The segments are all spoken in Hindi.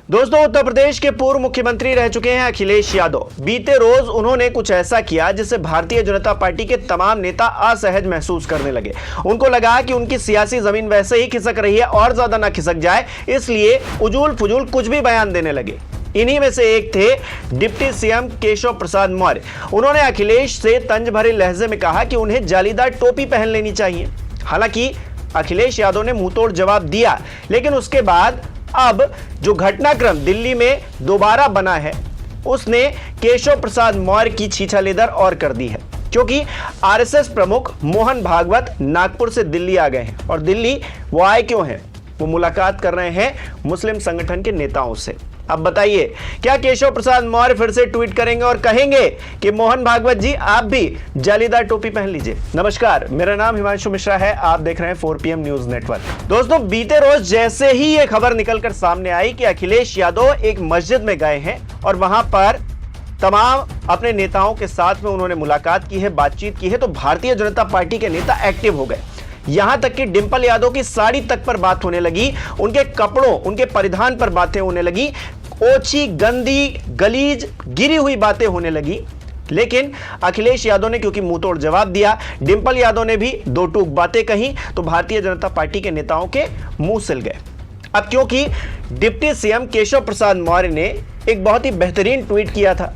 दोस्तों, उत्तर प्रदेश के पूर्व मुख्यमंत्री रह चुके हैं अखिलेश यादव। बीते रोज उन्होंने कुछ ऐसा किया जिससे भारतीय जनता पार्टी के तमाम नेता असहज महसूस करने लगे। उनको लगा कि उनकी सियासी जमीन वैसे ही खिसक रही है और ज्यादा ना खिसक जाए, इसलिए उजूल फुजूल कुछ भी बयान देने लगे। इन्हीं में से एक थे डिप्टी सीएम केशव प्रसाद मौर्य। उन्होंने अखिलेश से तंज भरे लहजे में कहा कि उन्हें जालीदार टोपी पहन लेनी चाहिए। हालांकि अखिलेश यादव ने मुंहतोड़ जवाब दिया, लेकिन उसके बाद अब जो घटनाक्रम दिल्ली में दोबारा बना है, उसने केशव प्रसाद मौर्य की छीछालेदर और कर दी है, क्योंकि आरएसएस प्रमुख मोहन भागवत नागपुर से दिल्ली आ गए हैं। और दिल्ली वो आए क्यों हैं? वो मुलाकात कर रहे हैं मुस्लिम संगठन के नेताओं से। अब बताइए, क्या केशव प्रसाद मौर्य फिर से ट्वीट करेंगे और कहेंगे कि मोहन भागवत जी आप भी जालीदार टोपी पहन लीजिए? नमस्कार, मेरा नाम हिमांशु मिश्रा है। आप देख रहे हैं 4PM न्यूज नेटवर्क। दोस्तों, बीते रोज जैसे ही ये खबर निकलकर सामने आई कि अखिलेश यादव एक मस्जिद में गए हैं और वहां पर तमाम अपने नेताओं के साथ में उन्होंने मुलाकात की है, बातचीत की है, तो भारतीय जनता पार्टी के नेता एक्टिव हो गए। यहां तक कि डिंपल यादव की साड़ी तक पर बात होने लगी, उनके कपड़ों, उनके परिधान पर बातें होने लगी, ओछी, गंदी, गलीज, गिरी हुई बातें होने लगी। लेकिन अखिलेश यादव ने क्योंकि मुंहतोड़ जवाब दिया, डिंपल यादव ने भी दो टूक बातें कही, तो भारतीय जनता पार्टी के नेताओं के मुंह सिल गए। अब क्योंकि डिप्टी सीएम केशव प्रसाद मौर्य ने एक बहुत ही बेहतरीन ट्वीट किया था,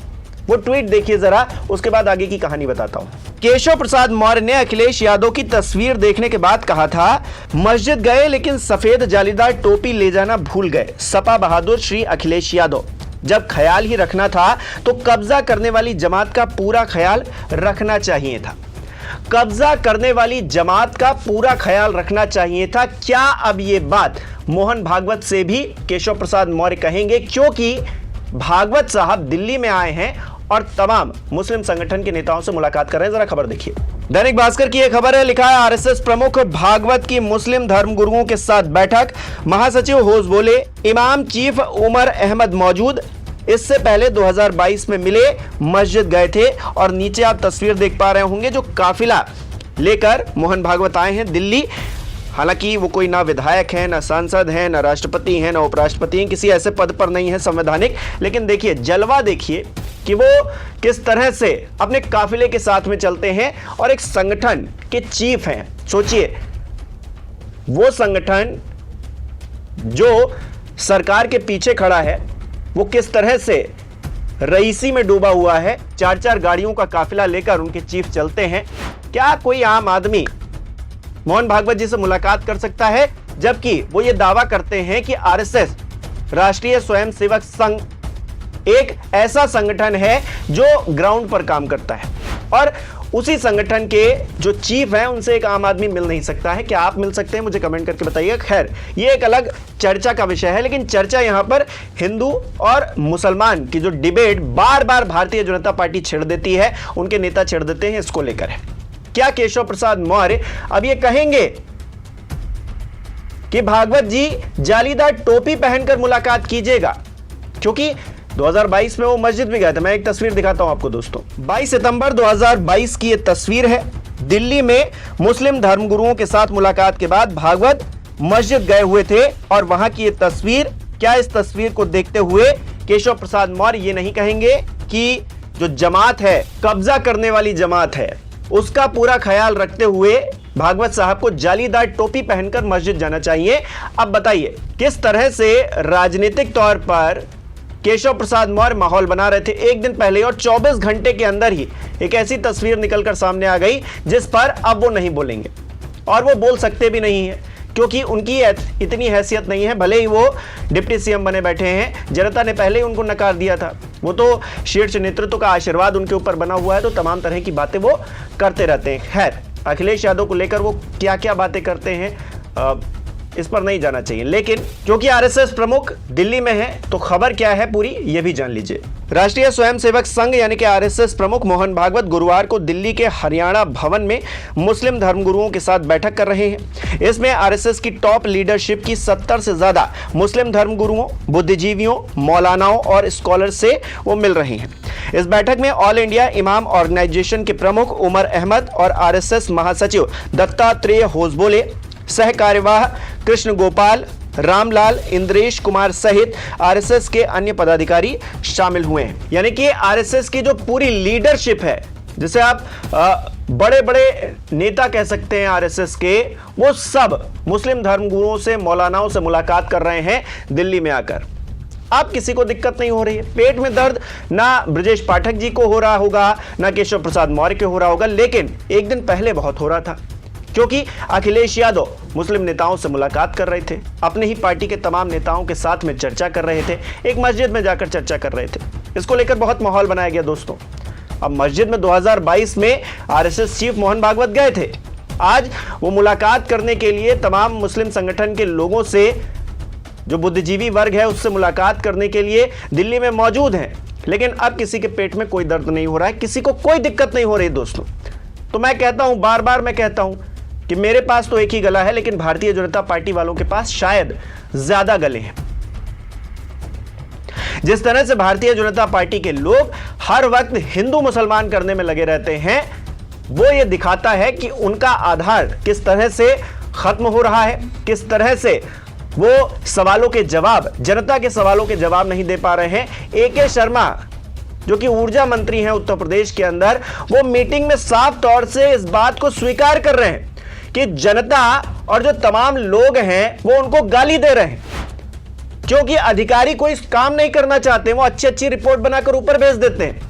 वो ट्वीट देखिए जरा, उसके बाद आगे की कहानी बताता हूं। केशव प्रसाद मौर्य ने अखिलेश यादव की तस्वीर देखने के बाद कहा था, मस्जिद गए लेकिन सफेद जालीदार टोपी ले जाना भूल गए सपा बहादुर श्री अखिलेश यादव। जब ख्याल ही रखना था तो कब्जा करने वाली जमात का पूरा ख्याल रखना चाहिए था। कब्जा करने वाली जमात का पूरा ख्याल रखना चाहिए था। क्या अब ये बात मोहन भागवत से भी केशव प्रसाद मौर्य कहेंगे? क्योंकि भागवत साहब दिल्ली में आए हैं और तमाम मुस्लिम संगठन के नेताओं से मुलाकात कर रहे हैं। जरा खबर देखिए। दैनिक भास्कर की यह खबर है, लिखा है आरएसएस प्रमुख भागवत की मुस्लिम धर्मगुरुओं के साथ बैठक, महासचिव होश बोले, इमाम चीफ उमर अहमद मौजूद। इससे पहले 2022 में मिले, मस्जिद गए थे। और नीचे आप तस्वीर देख पा रहे होंगे, जो काफिला लेकर मोहन भागवत आए हैं दिल्ली। हालांकि वो कोई ना विधायक है, ना सांसद है, ना राष्ट्रपति है, ना उपराष्ट्रपति है, किसी ऐसे पद पर नहीं है संवैधानिक। लेकिन देखिए, जलवा देखिए कि वो किस तरह से अपने काफिले के साथ में चलते हैं और एक संगठन के चीफ हैं। सोचिए, वो संगठन जो सरकार के पीछे खड़ा है, वो किस तरह से रईसी में डूबा हुआ है। 4-4 गाड़ियों का काफिला लेकर उनके चीफ चलते हैं। क्या कोई आम आदमी मोहन भागवत जी से मुलाकात कर सकता है? जबकि वो ये दावा करते हैं कि आरएसएस, राष्ट्रीय स्वयंसेवक संघ, एक ऐसा संगठन है जो ग्राउंड पर काम करता है और उसी संगठन के जो चीफ हैं उनसे एक आम आदमी मिल नहीं सकता है। क्या आप मिल सकते हैं? मुझे कमेंट करके बताइए। खैर, ये एक अलग चर्चा का विषय है, लेकिन चर्चा यहां पर हिंदू और मुसलमान की जो डिबेट बार बार भारतीय जनता पार्टी छेड़ देती है, उनके नेता छेड़ देते हैं, इसको लेकर है। क्या केशव प्रसाद मौर्य अब ये कहेंगे कि भागवत जी जालीदार टोपी पहनकर मुलाकात कीजिएगा? क्योंकि 2022 में वो मस्जिद भी गए थे। मैं एक तस्वीर दिखाता हूं आपको दोस्तों। 22 सितंबर 2022 की ये तस्वीर है। दिल्ली में मुस्लिम धर्मगुरुओं के साथ मुलाकात के बाद भागवत मस्जिद गए हुए थे और वहां की ये तस्वीर। क्या इस तस्वीर को देखते हुए केशव प्रसाद मौर्य ये नहीं कहेंगे कि जो जमात है, कब्जा करने वाली जमात है, उसका पूरा ख्याल रखते हुए भागवत साहब को जालीदार टोपी पहनकर मस्जिद जाना चाहिए? अब बताइए, किस तरह से राजनीतिक तौर पर केशव प्रसाद मौर्य माहौल बना रहे थे एक दिन पहले, और 24 घंटे के अंदर ही एक ऐसी तस्वीर निकलकर सामने आ गई जिस पर अब वो नहीं बोलेंगे। और वो बोल सकते भी नहीं है, क्योंकि उनकी इतनी हैसियत नहीं है। भले ही वो डिप्टी सीएम बने बैठे हैं, जनता ने पहले ही उनको नकार दिया था। वो तो शीर्ष नेतृत्व का आशीर्वाद उनके ऊपर बना हुआ है, तो तमाम तरह की बातें वो करते रहते हैं। खैर, अखिलेश यादव को लेकर वो क्या क्या बातें करते हैं इस पर नहीं जाना चाहिए, लेकिन क्योंकि आरएसएस प्रमुख दिल्ली में है, तो खबर क्या है पूरी ये भी जान लीजिए। राष्ट्रीय स्वयंसेवक संघ यानी कि आरएसएस प्रमुख मोहन भागवत गुरुवार को दिल्ली के हरियाणा भवन में मुस्लिम धर्मगुरुओं के साथ बैठक कर रहे हैं। इसमें आरएसएस की टॉप लीडरशिप की 70 से ज्यादा मुस्लिम धर्मगुरुओं, बुद्धिजीवियों, मौलानाओं और स्कॉलर से वो मिल रहे हैं। इस बैठक में ऑल इंडिया इमाम ऑर्गेनाइजेशन के प्रमुख उमर अहमद और आरएसएस महासचिव दत्तात्रेय होसबोले, सह कार्यवाह कृष्ण गोपाल, रामलाल, इंद्रेश कुमार सहित आरएसएस के अन्य पदाधिकारी शामिल हुए हैं। यानी कि आरएसएस की जो पूरी लीडरशिप है, जिसे आप बड़े बड़े नेता कह सकते हैं आरएसएस के, वो सब मुस्लिम धर्मगुरुओं से, मौलानाओं से मुलाकात कर रहे हैं दिल्ली में आकर। आप किसी को दिक्कत नहीं हो रही है। पेट में दर्द ना ब्रजेश पाठक जी को हो रहा होगा, ना केशव प्रसाद मौर्य को हो रहा होगा, लेकिन एक दिन पहले बहुत हो रहा था, क्योंकि अखिलेश यादव मुस्लिम नेताओं से मुलाकात कर रहे थे, अपने ही पार्टी के तमाम नेताओं के साथ में चर्चा कर रहे थे, एक मस्जिद में जाकर चर्चा कर रहे थे। इसको लेकर बहुत माहौल बनाया गया दोस्तों। अब मस्जिद में 2022 में आरएसएस चीफ मोहन भागवत गए थे। आज वो मुलाकात करने के लिए तमाम मुस्लिम संगठन के लोगों से, जो बुद्धिजीवी वर्ग है, उससे मुलाकात करने के लिए दिल्ली में मौजूद हैं, लेकिन अब किसी के पेट में कोई दर्द नहीं हो रहा है, किसी को कोई दिक्कत नहीं हो रही दोस्तों। तो मैं कहता हूं, बार बार मैं कहता हूं कि मेरे पास तो एक ही गला है, लेकिन भारतीय जनता पार्टी वालों के पास शायद ज्यादा गले हैं। जिस तरह से भारतीय जनता पार्टी के लोग हर वक्त हिंदू मुसलमान करने में लगे रहते हैं, वो ये दिखाता है कि उनका आधार किस तरह से खत्म हो रहा है, किस तरह से वो सवालों के जवाब, जनता के सवालों के जवाब नहीं दे पा रहे हैं। AK शर्मा, जो कि ऊर्जा मंत्री हैं उत्तर प्रदेश के अंदर, वो मीटिंग में साफ तौर से इस बात को स्वीकार कर रहे हैं कि जनता और जो तमाम लोग हैं वो उनको गाली दे रहे हैं, क्योंकि अधिकारी कोई काम नहीं करना चाहते, वो अच्छी अच्छी रिपोर्ट बनाकर ऊपर भेज देते हैं,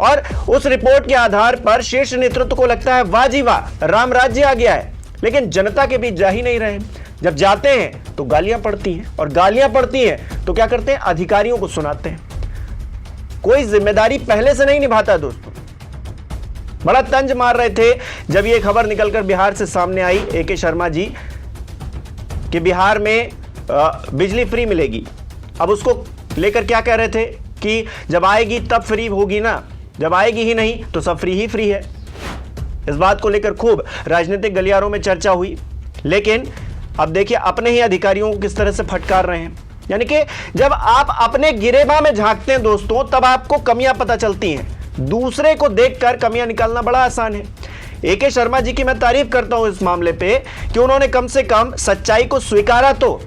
और उस रिपोर्ट के आधार पर शीर्ष नेतृत्व को लगता है वाह जी वाह, राम राज्य आ गया है, लेकिन जनता के बीच जा ही नहीं रहे। जब जाते हैं तो गालियां पड़ती हैं, और गालियां पड़ती हैं तो क्या करते हैं, अधिकारियों को सुनाते हैं। कोई जिम्मेदारी पहले से नहीं निभाता दोस्तों। बड़ा तंज मार रहे थे जब ये खबर निकलकर बिहार से सामने आई, AK शर्मा जी, कि बिहार में बिजली फ्री मिलेगी। अब उसको लेकर क्या कह रहे थे कि जब आएगी तब फ्री होगी ना, जब आएगी ही नहीं तो सब फ्री ही फ्री है। इस बात को लेकर खूब राजनीतिक गलियारों में चर्चा हुई, लेकिन अब देखिए अपने ही अधिकारियों को किस तरह से फटकार रहे हैं। यानी कि जब आप अपने गिरेबां में झांकते हैं दोस्तों, तब आपको कमियां पता चलती हैं। दूसरे को देखकर कमियां निकालना बड़ा आसान है। AK शर्मा जी की मैं तारीफ करता हूं इस मामले पे कि उन्होंने कम से कम सच्चाई को स्वीकारा तो,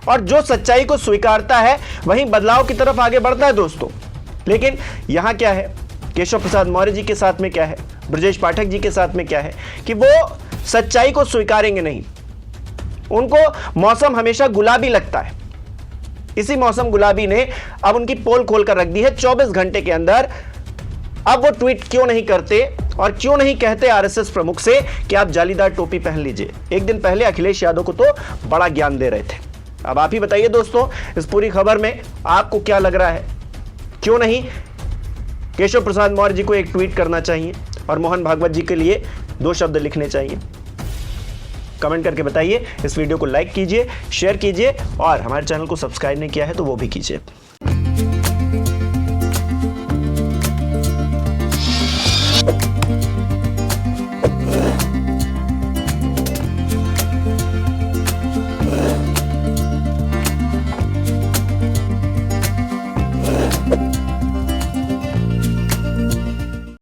और जो सच्चाई को स्वीकारता है वहीं बदलाव की तरफ आगे बढ़ता है दोस्तों। लेकिन यहां क्या है, केशव प्रसाद मौर्य जी के साथ में क्या है, ब्रजेश पाठक जी के साथ में क्या है कि वो सच्चाई को स्वीकारेंगे नहीं। उनको मौसम हमेशा गुलाबी लगता है। इसी मौसम गुलाबी ने अब उनकी पोल खोलकर रख दी है 24 घंटे के अंदर। अब वो ट्वीट क्यों नहीं करते और क्यों नहीं कहते आरएसएस प्रमुख से कि आप जालीदार टोपी पहन लीजिए। एक दिन पहले अखिलेश यादव को तो बड़ा ज्ञान दे रहे थे। अब आप ही बताइए दोस्तों, इस पूरी खबर में आपको क्या लग रहा है? क्यों नहीं केशव प्रसाद मौर्य जी को एक ट्वीट करना चाहिए और मोहन भागवत जी के लिए 2 शब्द लिखने चाहिए? कमेंट करके बताइए। इस वीडियो को लाइक कीजिए, शेयर कीजिए, और हमारे चैनल को सब्सक्राइब नहीं किया है तो वो भी कीजिए।